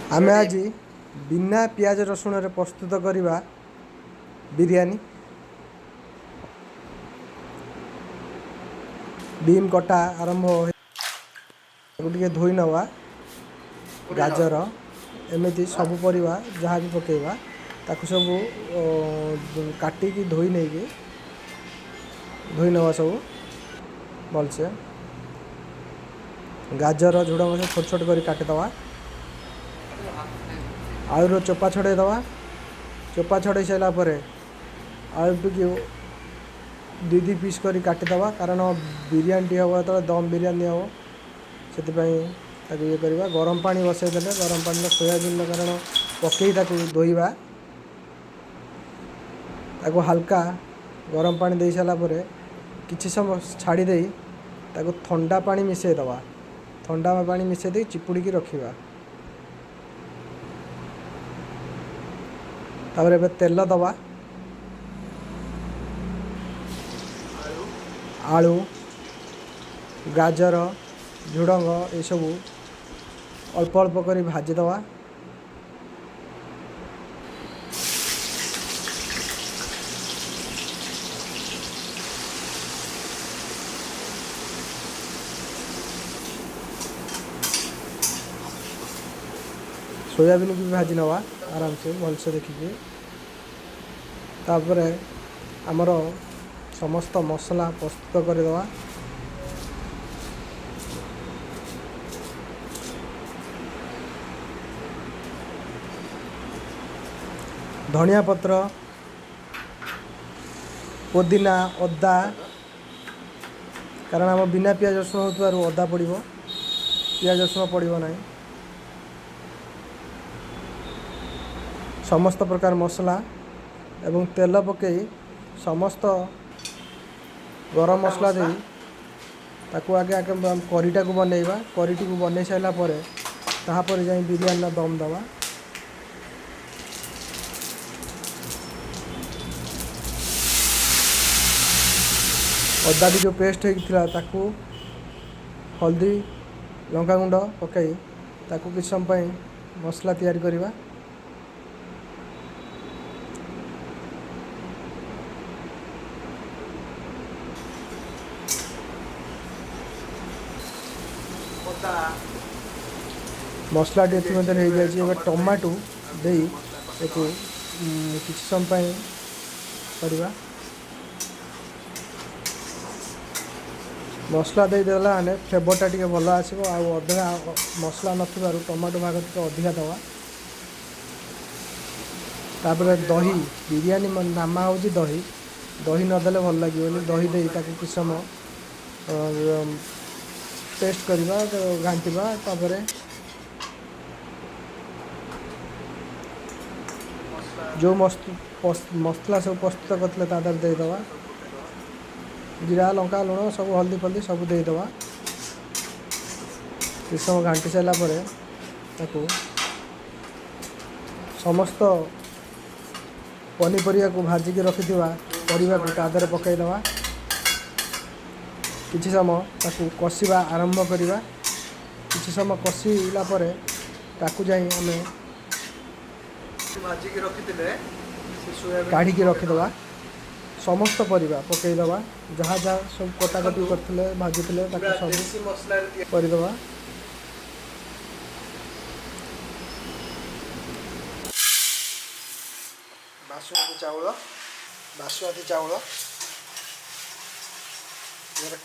आमे आज बिना पियाज रसुण रे प्रस्तुत करवा बिरयानी। बीम कटा आरंभ टे धोई नवा गाजर एमती सब परिवा जहाँ भी पकेवा ताकू सब काटिकी धोई नहीं कि धोई नवा सब भलसे गाजर झुड़ंग छोट छोट कर काटिदवा। आलूर चोपा छड़ेदवा। चोपा छड़े सारापर आलू टी दी पीस कर काटिदवा कारण बिरयानी हम जो दम बिरयानी हम से ये करवा। गरम पानी बसईदे गरम पानी सोयाबीन कारण पकई धोइबा ताको हल्का गरम पानी दे सारापर किसी समय छाड़ी ठंडा पानी मिसईदवा। ठंडा पानी मिसई चिपुड़ी रखा। तापर एबे तेल दवा। आलू गाजर झुड़ंग ये सब अल्प अल्प कर भाजीदवा। सोयाबीन भी भाजी नवा आराम से भलसे देखिए। तापर आमर समस्त मसला प्रस्तुत करदवा। धनिया पत्र पुदीना अदा कारण आम बिना पियाज रसुण होतबारु अदा पड़िबो पियाज रसुण पड़िबो नाही। समस्त प्रकार मसला एवं तेल पकई समस्त गरम मसला दे ताकू आगे आगे करीटा को बनैबा। करीटी को बनै सारा पर तापर जाई बिरयानी दम दवा। अदा भी जो पेस्ट होता ताकू हल्दी लंका गुंड पकई ताकू किछ समय मसला तैयारी करवा। मसला टी हो जाए टमाटो दे किसी समय करवा। मसला देदेला माने फ्लेवरटा टी भल आसो। अधा मसला नथिबारु टमाटो भाग टी अधिका दवा। तापर दही बिरयानी नामा हूँ दही दही नदेले भल लगे दही दे किसी समय टेस्ट करवा घांटा। तापर जो मसला सब प्रस्तुत करते तादर देदवा। जीरा लंका लुण सब हल्दी फल्दी सब देदवा। किस समय घांटी सारापर ताकू समस्त पनीपरिया को भाजिकी रखिथिबा परिवा को तादर पकईदवा। किसी समय ताकू कषिबा आरंभ करवा। किसी समय कषिला परे ताकू जाई हमें भाजिकी रखिथिले काढ़ी रखिदवा। समस्त परिवा पकईदवा जहाँ जहाँ सब कटाकटी करथिले भाजुथिले ताकू सब करदवा। बासमती चाउल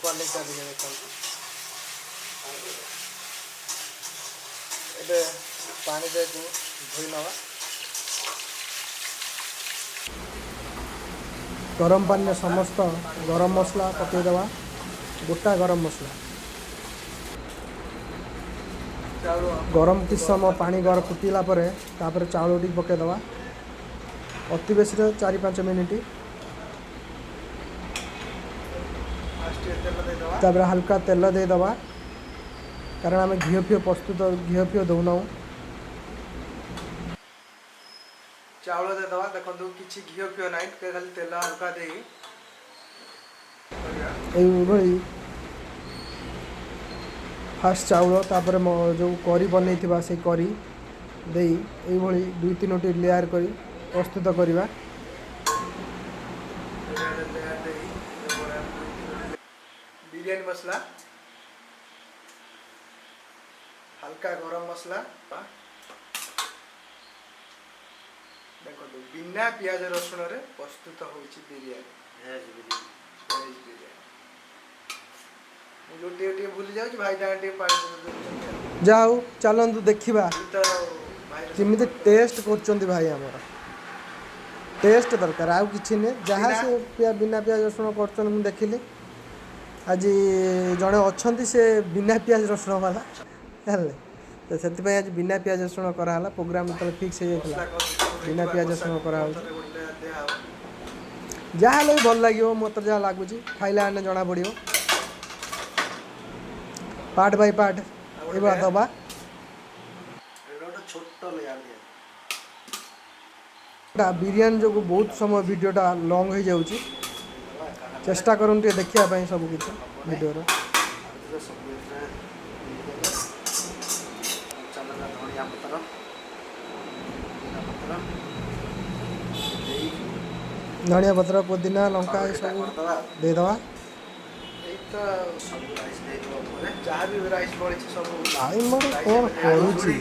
क्वालिटी देखते ए पानी दे धोई नवा। गरम पानी में समस्त गरम मसला पकईदवा। गोटा गरम मसला गरम किस समय पानी गर फुटिला तापर चाउल टी पकईदवा। अति बेसी 4-5 मिनिट। तापर हल्का तेल देदवा कारण आम घी फीओ प्रस्तुत घी फीओ दौना। चाउल देदवा देखो किसी घी फीओ ना खाली तेल हल्का दे फास्ट चाउल तापर जो करी बनई से करी देई एइभଳି 2-3ଟି लेयर करी प्रस्तुत करवा। बिरयानी मसला, हल्का गरम मसला, देखो बिना पियाज रसुण रे प्रस्तुत होची बिरयानी। जो भूली जाऊँ भाई जाऊ चलतु देखा केमी टेस्ट कर भाई आमर टेस्ट दरकार आउ कि जहाँ से बिना पियाज रसुण कर देखिली आज जड़े अच्छा से बिना पियाज रसुण वाला हेल्ले तो से आज बिना पियाज रसुण कराला प्रोग्राम तो फिक्स हो जाता बिना पियाज रसुण करा जहाँ भी भल लगे मत जहाँ लगुच खाइला आने जना पड़ो पार्ट बाय पार्ट ये दबा बिरयानी जो बहुत समय वीडियोटा लॉन्ग हो जाऊँगी चेष्टा करूँ देखा सब किसी वीडियो धनिया पत्र पुदीना लंका सब देदवा जहाँ भी राइस पड़ी सब भाई मोर कौन करूची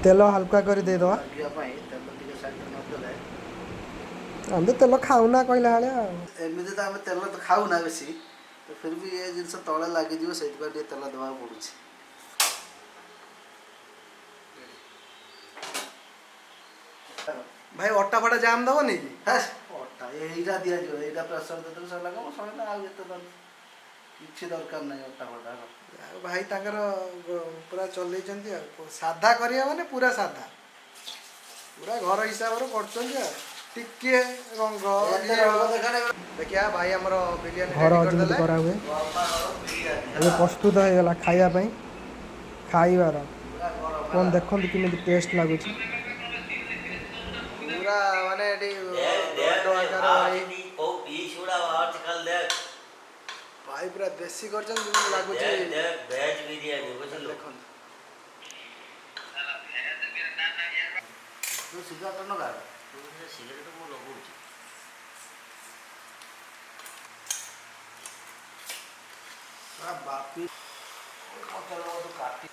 तेल हल्का कर देदवा हम तो तेल खाऊना कहला एमती तो आम तेल तो खाऊना बेसी तो फिर भी ये जिन तले लगे से तेल देवा पड़ू भाई अट्टा फटा जाम दबनी कि अट्टा यहीटा दिज्व यहाँ प्रेसर देते सरला कम सरला आते किसी दरकार नहीं अट्टा फटा भाई ताकर पूरा चल साधा करिया माने पूरा साधा पूरा घर हिसाब से टिके रंग देखिया भाई हमर बिरयानी घर अजित करा हुए प्रस्तुत हो गला खाइबा पई खाइबार कौन देखो कि टेस्ट लगुच पूरा माने भाई पूरा देसी कर लगुच वेज बिरयानी बुझल देखो सिगारेट न गाड़ सिगरेट मु लगुच बापी तो काटी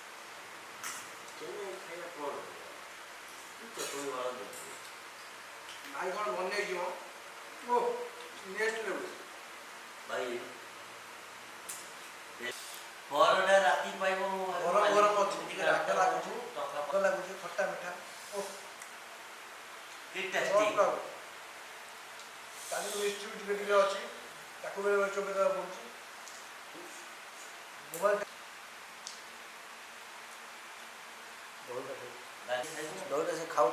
भाई कौन बने ओ नेक्स्ट लेवल भाई परडा राती पाइबो गरम गरम अछि ठीक रात लागु टका लागु खट्टा मिठा ओ की टेस्टी ताली मिस्ट्री टिके अछि ताको बेले चोके दवा पड़ुछि मोबाइल बहुत से खाऊ